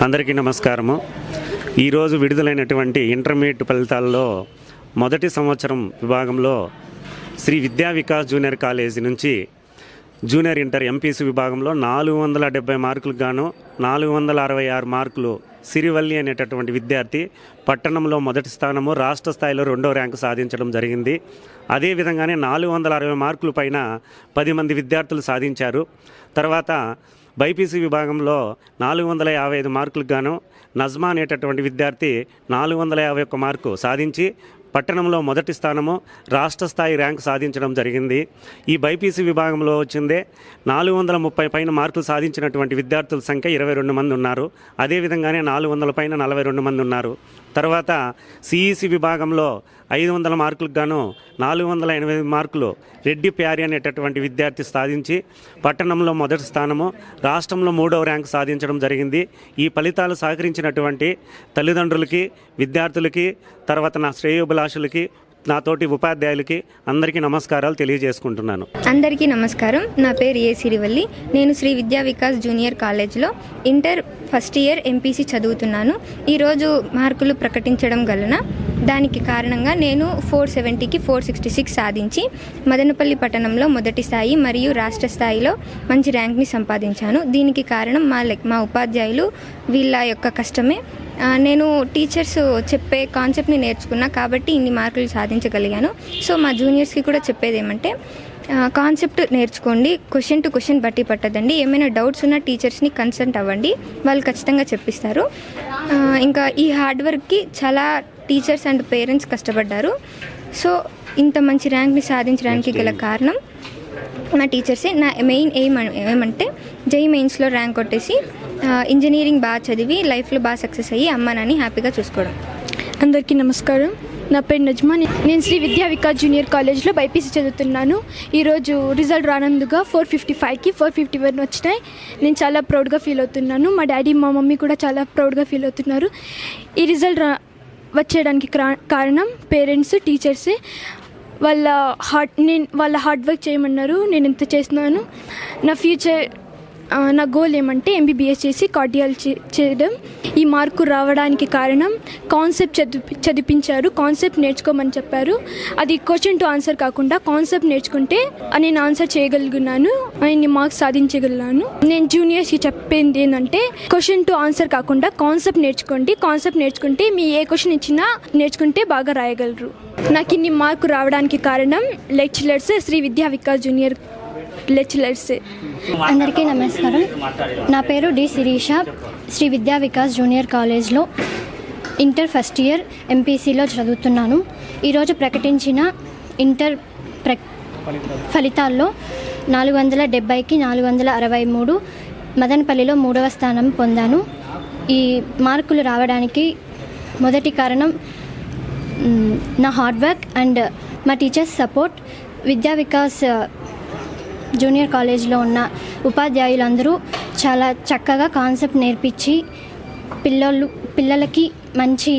అందరికీ నమస్కారము. ఈరోజు విడుదలైనటువంటి ఇంటర్మీడియట్ ఫలితాల్లో మొదటి సంవత్సరం విభాగంలో శ్రీ విద్యా వికాస్ జూనియర్ కాలేజీ నుంచి జూనియర్ ఇంటర్ ఎంపీసీ విభాగంలో 470 మార్కులకు గాను 466 మార్కులు సిరివల్లి అనేటటువంటి విద్యార్థి పట్టణంలో మొదటి స్థానము, రాష్ట్ర స్థాయిలో 2వ ర్యాంకు సాధించడం జరిగింది. అదేవిధంగానే 460 మార్కుల పైన 10 మంది విద్యార్థులు సాధించారు. తర్వాత బైపీసీ విభాగంలో 455 మార్కులకు గాను నజ్మా అనేటటువంటి విద్యార్థి 451 మార్కు సాధించి పట్టణంలో మొదటి స్థానము, రాష్ట్ర స్థాయి ర్యాంకు సాధించడం జరిగింది. ఈ బైపీసీ విభాగంలో వచ్చిందే 430 పైన మార్కులు సాధించినటువంటి విద్యార్థుల సంఖ్య 22 మంది ఉన్నారు. అదేవిధంగానే 400 పైన 42 మంది ఉన్నారు. తర్వాత సిఈసి విభాగంలో 500 మార్కులకు గాను 488 మార్కులు రెడ్డి ప్యారి అనేటటువంటి విద్యార్థి సాధించి పట్టణంలో మొదటి స్థానము, రాష్ట్రంలో 3వ ర్యాంకు సాధించడం జరిగింది. ఈ ఫలితాలు సహకరించినటువంటి తల్లిదండ్రులకి, విద్యార్థులకి, తర్వాత నా శ్రేయోభిలాషులకి, నాతోటి ఉపాధ్యాయులకి అందరికీ నమస్కారాలు తెలియజేసుకుంటున్నాను. అందరికీ నమస్కారం. నా పేరు ఏ సిరివల్లి. నేను శ్రీ విద్యా వికాస్ జూనియర్ కాలేజ్లో ఇంటర్ ఫస్ట్ ఇయర్ ఎంపీసీ చదువుతున్నాను. ఈరోజు మార్కులు ప్రకటించడం వలన దానికి కారణంగా నేను 470కి 466 సాధించి మదనపల్లి పట్టణంలో మొదటి స్థాయి మరియు రాష్ట్ర స్థాయిలో మంచి ర్యాంక్ని సంపాదించాను. దీనికి కారణం మా ఉపాధ్యాయులు, వీళ్ళ యొక్క కష్టమే. నేను టీచర్స్ చెప్పే కాన్సెప్ట్ని నేర్చుకున్నా కాబట్టి ఇన్ని మార్కులు సాధించగలిగాను. సో మా జూనియర్స్కి కూడా చెప్పేది ఏమంటే, కాన్సెప్ట్ నేర్చుకోండి, క్వశ్చన్ టు క్వశ్చన్ బట్టి పట్టదండి. ఏమైనా డౌట్స్ ఉన్న టీచర్స్ని కన్సల్ట్ అవ్వండి, వాళ్ళు ఖచ్చితంగా చెప్పిస్తారు. ఇంకా ఈ హార్డ్ వర్క్కి చాలా టీచర్స్ అండ్ పేరెంట్స్ కష్టపడ్డారు. సో ఇంత మంచి ర్యాంక్ని సాధించడానికి గల కారణం మా టీచర్సే. నా మెయిన్ ఏమంటే జై మెయిన్స్లో ర్యాంక్ కొట్టేసి ఇంజనీరింగ్ బాగా చదివి లైఫ్లో బాగా సక్సెస్ అయ్యి అమ్మ నాన్ని హ్యాపీగా చూసుకోవడం. అందరికీ నమస్కారం. నా పేరు నజ్మా. నేను శ్రీ విద్యా వికాస్ జూనియర్ కాలేజ్లో బైపీసీ చదువుతున్నాను. ఈరోజు రిజల్ట్ రానందుగా 455కి 451 వచ్చినాయి. నేను చాలా ప్రౌడ్గా ఫీల్ అవుతున్నాను. మా డాడీ, మా మమ్మీ కూడా చాలా ప్రౌడ్గా ఫీల్ అవుతున్నారు. ఈ రిజల్ట్ వచ్చేయడానికి కారణం పేరెంట్స్, టీచర్సే. వాళ్ళ హార్డ్ వర్క్ చేయమన్నారు. నేను ఎంత చేస్తున్నాను. నా గోల్ ఏమంటే ఎంబీబీఎస్ చేసి కార్డియాలజీ చేయడం. ఈ మార్కు రావడానికి కారణం కాన్సెప్ట్ చదివించారు, కాన్సెప్ట్ నేర్చుకోమని చెప్పారు. అది క్వశ్చన్ టు ఆన్సర్ కాకుండా కాన్సెప్ట్ నేర్చుకుంటే నేను ఆన్సర్ చేయగలుగున్నాను, ఇన్ని మార్క్స్ సాధించగలిగాను. నేను జూనియర్స్కి చెప్పేది ఏంటంటే, క్వశ్చన్ టు ఆన్సర్ కాకుండా కాన్సెప్ట్ నేర్చుకోండి. కాన్సెప్ట్ నేర్చుకుంటే మీ ఏ క్వశ్చన్ ఇచ్చినా నేర్చుకుంటే బాగా రాయగలరు. నాకు ఇన్ని మార్కు రావడానికి కారణం lecturers, Shri Vidya Vikas junior lecturers. అందరికీ నమస్కారం. నా పేరు డి శిరీష. శ్రీ విద్యా వికాస్ జూనియర్ కాలేజ్లో ఇంటర్ ఫస్ట్ ఇయర్ ఎంపీసీలో చదువుతున్నాను. ఈరోజు ప్రకటించిన ఇంటర్ ఫలితాల్లో 470కి 463 మదనపల్లిలో 3వ స్థానం పొందాను. ఈ మార్కులు రావడానికి మొదటి కారణం నా హార్డ్ వర్క్ అండ్ మా టీచర్స్ సపోర్ట్. విద్యా వికాస్ జూనియర్ కాలేజ్లో ఉన్న ఉపాధ్యాయులందరూ చాలా చక్కగా కాన్సెప్ట్ నేర్పించి పిల్లలకి మంచి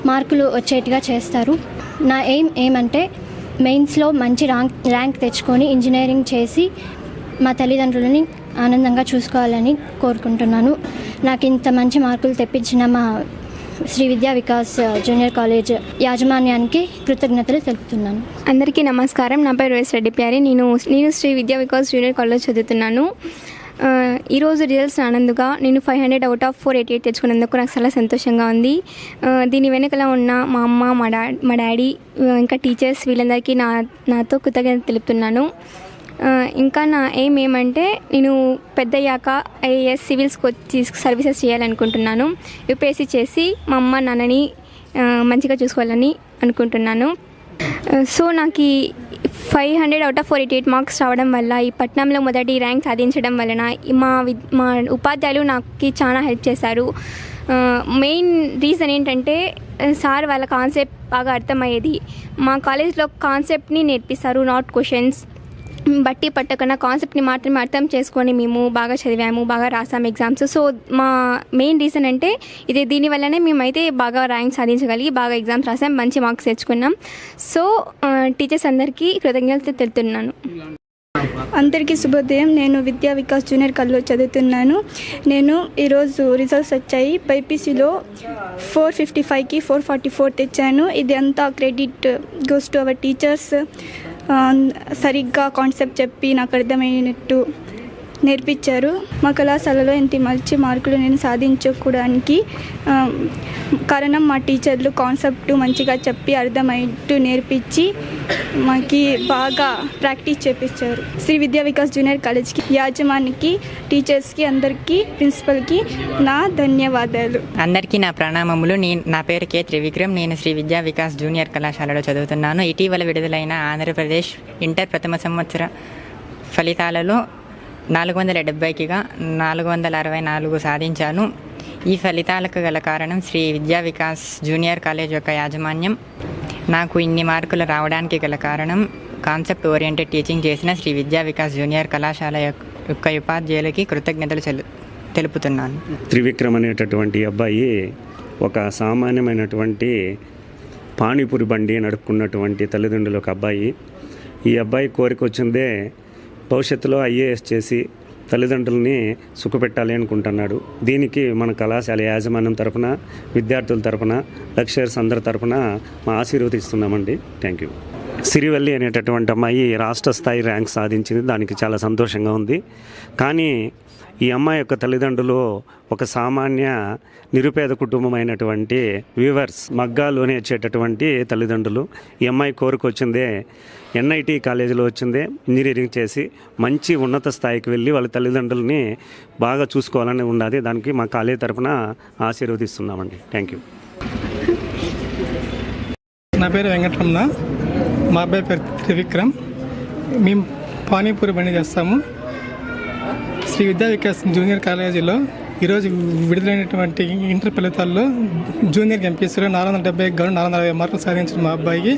మార్కులు వచ్చేట్టుగా చేస్తారు. నా ఏమంటే మెయిన్స్లో మంచి ర్యాంక్ తెచ్చుకొని ఇంజనీరింగ్ చేసి మా తల్లిదండ్రులని ఆనందంగా చూసుకోవాలని కోరుకుంటున్నాను. నాకు ఇంత మంచి మార్కులు తెప్పించిన మా శ్రీ విద్యా వికాస్ జూనియర్ కాలేజ్ యాజమాన్యానికి కృతజ్ఞతలు తెలుపుతున్నాను. అందరికీ నమస్కారం. నా పేరు ఎస్ రెడ్డి ప్యారి. నేను శ్రీ విద్యా వికాస్ జూనియర్ కాలేజ్ చదువుతున్నాను. ఈరోజు రిజల్ట్స్ రానందుగా నేను 500 అవుట్ ఆఫ్ 488 తెచ్చుకున్నందుకు నాకు చాలా సంతోషంగా ఉంది. దీని వెనుకల ఉన్న మా అమ్మ, మా డాడీ, ఇంకా టీచర్స్, వీళ్ళందరికీ నాతో కృతజ్ఞత తెలుపుతున్నాను. ఇంకా నా ఏమంటే, నేను పెద్దయ్యాక ఐఏఎస్, సివిల్స్కి వచ్చి సర్వీసెస్ చేయాలనుకుంటున్నాను. యూపీఎస్సీ చేసి మా అమ్మ నాన్నని మంచిగా చూసుకోవాలని అనుకుంటున్నాను. సో నాకు 500 అవుట్ ఆఫ్ 488 మార్క్స్ రావడం వల్ల, ఈ పట్నంలో మొదటి ర్యాంక్ సాధించడం వలన మా ఉపాధ్యాయులు నాకు చాలా హెల్ప్ చేశారు. మెయిన్ రీజన్ ఏంటంటే, సార్ వాళ్ళ కాన్సెప్ట్ బాగా అర్థమయ్యేది. మా కాలేజ్లో కాన్సెప్ట్ని నేర్పిస్తారు, నాట్ క్వశ్చన్స్ బట్టి పట్టకుండా కాన్సెప్ట్ని మాత్రమే అర్థం చేసుకొని మేము బాగా చదివాము, బాగా రాసాము ఎగ్జామ్స్. సో మా మెయిన్ రీజన్ అంటే దీనివల్లనే మేమైతే బాగా ర్యాంక్ సాధించగలిగి బాగా ఎగ్జామ్స్ రాసాం, మంచి మార్క్స్ తెచ్చుకున్నాం. సో టీచర్స్ అందరికీ కృతజ్ఞతలు తెలుపుతున్నాను. అందరికీ శుభోదయం. నేను విద్యా వికాస్ జూనియర్ కాలేజ్లో చదువుతున్నాను. నేను ఈరోజు రిజల్ట్స్ వచ్చాయి. బైపీసీలో 455కి 444 తెచ్చాను. ఇది అంతా credit goes to our teachers. సరిగ్గా కాన్సెప్ట్ చెప్పి నాకు అర్థమైనట్టు నేర్పించారు. మా కళాశాలలో ఇంత మంచి మార్కులు నేను సాధించుకోవడానికి కారణం మా టీచర్లు కాన్సెప్ట్ మంచిగా చెప్పి అర్థమయ్యేట్టు నేర్పించి మాకు బాగా ప్రాక్టీస్ చేపించారు. శ్రీ విద్యా వికాస్ జూనియర్ కాలేజ్కి యాజమానికి, టీచర్స్కి, అందరికీ, ప్రిన్సిపల్కి నా ధన్యవాదాలు. అందరికీ నా ప్రణామములు. నా పేరు కే త్రివిక్రమ్. నేను శ్రీ విద్యా వికాస్ జూనియర్ కళాశాలలో చదువుతున్నాను. ఇటీవల విడుదలైన ఆంధ్రప్రదేశ్ ఇంటర్ ప్రథమ సంవత్సర ఫలితాలలో 470కి 464 సాధించాను. ఈ ఫలితాలకు గల కారణం శ్రీ విద్యా వికాస్ జూనియర్ కాలేజ్ యొక్క యాజమాన్యం. నాకు ఇన్ని మార్కులు రావడానికి గల కారణం కాన్సెప్ట్ ఓరియంటెడ్ టీచింగ్ చేసిన శ్రీ విద్యా వికాస్ జూనియర్ కళాశాల యొక్క ఉపాధ్యాయులకి కృతజ్ఞతలు తెలుపుతున్నాను. త్రివిక్రమ్ అనేటటువంటి అబ్బాయి ఒక సామాన్యమైనటువంటి పానీపూరి బండి నడుపుకున్నటువంటి తల్లిదండ్రులు ఒక అబ్బాయి. ఈ అబ్బాయి కోరిక వచ్చిందే భవిష్యత్తులో ఐఏఎస్ చేసి తల్లిదండ్రులని సుఖపెట్టాలి అనుకుంటున్నాడు. దీనికి మన కళాశాల యాజమాన్యం తరఫున, విద్యార్థుల తరఫున, లెక్చరర్స్ అందరి తరఫున మా ఆశీర్వదిస్తున్నామండి. Thank you. సిరివల్లి అనేటటువంటి అమ్మాయి రాష్ట్ర స్థాయి ర్యాంక్ సాధించింది. దానికి చాలా సంతోషంగా ఉంది. కానీ ఈ అమ్మాయి యొక్క తల్లిదండ్రులు ఒక సామాన్య నిరుపేద కుటుంబం అయినటువంటి వీవర్స్, మగ్గాలు నేర్చేటటువంటి తల్లిదండ్రులు. ఈ అమ్మాయి కోరిక వచ్చిందే ఎన్ఐటి కాలేజీలో వచ్చిందే ఇంజనీరింగ్ చేసి మంచి ఉన్నత స్థాయికి వెళ్ళి వాళ్ళ తల్లిదండ్రులని బాగా చూసుకోవాలని ఉన్నది. దానికి మా కాలేజీ తరఫున ఆశీర్వదిస్తున్నామండి. Thank you. నా పేరు వెంకటరమణ. మా అబ్బాయి పేరు త్రివిక్రమ్. మేము పానీపూరి బండి చేస్తాము. శ్రీ విద్యా వికాస్ జూనియర్ కాలేజీలో ఈరోజు విడుదలైనటువంటి ఇంటర్ ఫలితాల్లో జూనియర్ ఎంపీసీలో 470 గాను 440 మార్కులు సాధించిన మా అబ్బాయికి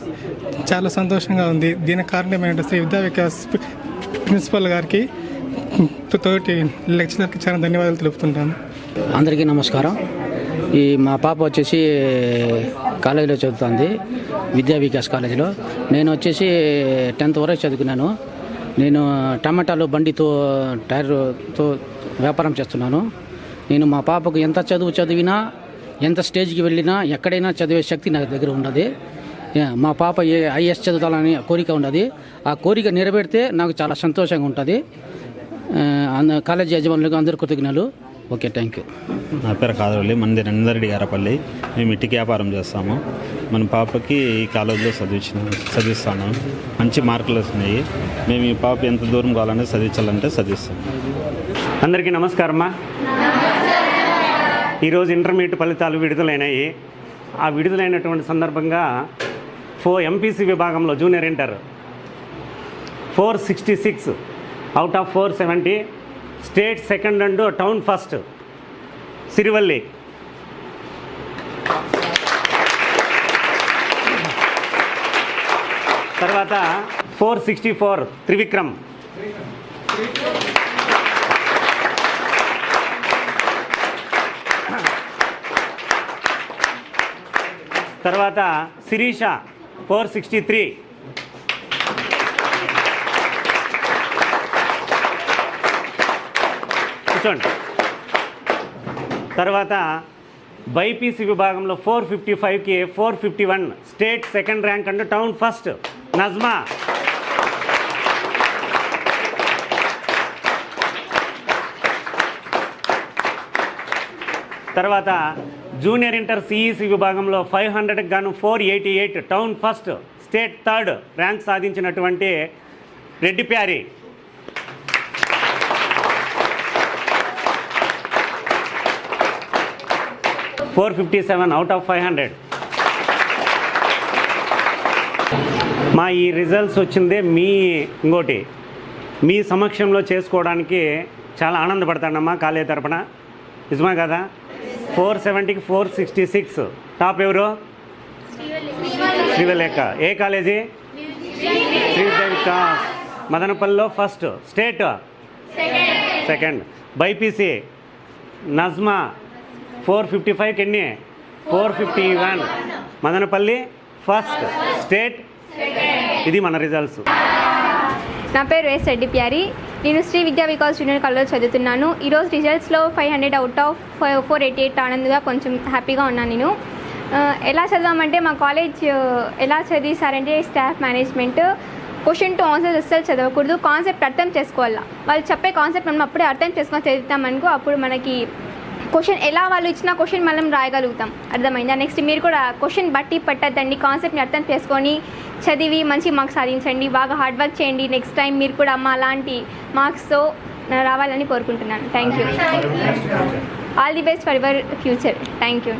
చాలా సంతోషంగా ఉంది. దీనికి కారణం ఏంటంటే శ్రీ విద్యా వికాస్ ప్రిన్సిపల్ గారికి, తోటి లెక్చరర్కి చాలా ధన్యవాదాలు తెలుపుతుంటాను. అందరికీ నమస్కారం. మా పాప వచ్చేసి కాలేజీలో చదువుతుంది, విద్యా వికాస్ కాలేజీలో. నేను వచ్చేసి 10th వరకు చదువుకున్నాను. నేను టమాటాలు బండితో టైర్తో వ్యాపారం చేస్తున్నాను. నేను మా పాపకు ఎంత చదివినా, ఎంత స్టేజ్కి వెళ్ళినా, ఎక్కడైనా చదివే శక్తి నా దగ్గర ఉన్నది. మా పాప ఐఏఎస్ చదువుతాలని కోరిక ఉన్నది. ఆ కోరిక నెరవేరితే నాకు చాలా సంతోషంగా ఉంటుంది. కాలేజీ యజమానులకు అందరూ కృతజ్ఞతలు. Okay, thank you. నా పేరు కాదరవల్లి. మనది నందరెడ్డి గారపల్లి. మేము ఇటుక వ్యాపారం చేస్తాము. మన పాపకి ఈ కాలేజీలో చదివిస్తాను. మంచి మార్కులు వస్తున్నాయి. మేము ఈ పాప ఎంత దూరం కావాలని చదివించాలంటే చదివిస్తాం. అందరికీ నమస్కారమ్మా. ఈరోజు ఇంటర్మీడియట్ ఫలితాలు విడుదలైనాయి. ఆ విడుదలైనటువంటి సందర్భంగా ఎంపీసీ విభాగంలో junior inter 466 out of 470, state second and town first Sirivalli. తర్వాత 464 త్రివిక్రమ్. తర్వాత శిరీష 463. కూర్చోండి. తర్వాత బైపీసీ విభాగంలో 455కి 451, state second rank and town first Najma. తర్వాత జూనియర్ ఇంటర్ సిఈసి విభాగంలో 500కి గాను 488, town first, state third rank సాధించినటువంటి రెడ్డి ప్యారి. $457 out of 500. మా ఈ రిజల్ట్స్ వచ్చిందే ఇంకోటి మీ సమక్షంలో చేసుకోవడానికి చాలా ఆనందపడతానమ్మా కాలేజీ తరపున. నిజమే కదా? 470కి 466. టాప్ ఎవరు? శ్రీవల్లేక. ఏ కాలేజీ? శ్రీ విద్యా వికాస్ మదనపల్లిలో first, state second. BiPC Najma 455కి ఎన్ని? 451. Madanapalle first, state. ఇది మన రిజల్ట్స్. నా పేరు ఎస్ రెడ్డి ప్యారి. నేను శ్రీ విద్యా వికాస్ జూనియర్ కాలేజ్ చదువుతున్నాను. ఈరోజు రిజల్ట్స్లో 500 అవుట్ ఆఫ్ 488 ఆనందంగా కొంచెం హ్యాపీగా ఉన్నాను. నేను ఎలా చదివామంటే మా కాలేజ్ ఎలా చదివిస్తారంటే staff management question to answers అస్సలు చదవకూడదు, కాన్సెప్ట్ అర్థం చేసుకోవాలా. వాళ్ళు చెప్పే కాన్సెప్ట్ మనం అప్పుడే అర్థం చేసుకొని చదువుతామనుకో అప్పుడు మనకి క్వశ్చన్ ఎలా వాళ్ళు ఇచ్చిన క్వశ్చన్ మనం రాయగలుగుతాం. అర్థమైందా? నెక్స్ట్ మీరు కూడా క్వశ్చన్ బట్టి పట్టద్దండి, కాన్సెప్ట్ని అర్థం చేసుకొని చదివి మంచి మార్క్స్ సాధించండి, బాగా హార్డ్ వర్క్ చేయండి. నెక్స్ట్ టైం మీరు కూడా అమ్మ అలాంటి మార్క్స్తో రావాలని కోరుకుంటున్నాను. Thank you. All the best for your future. Thank you.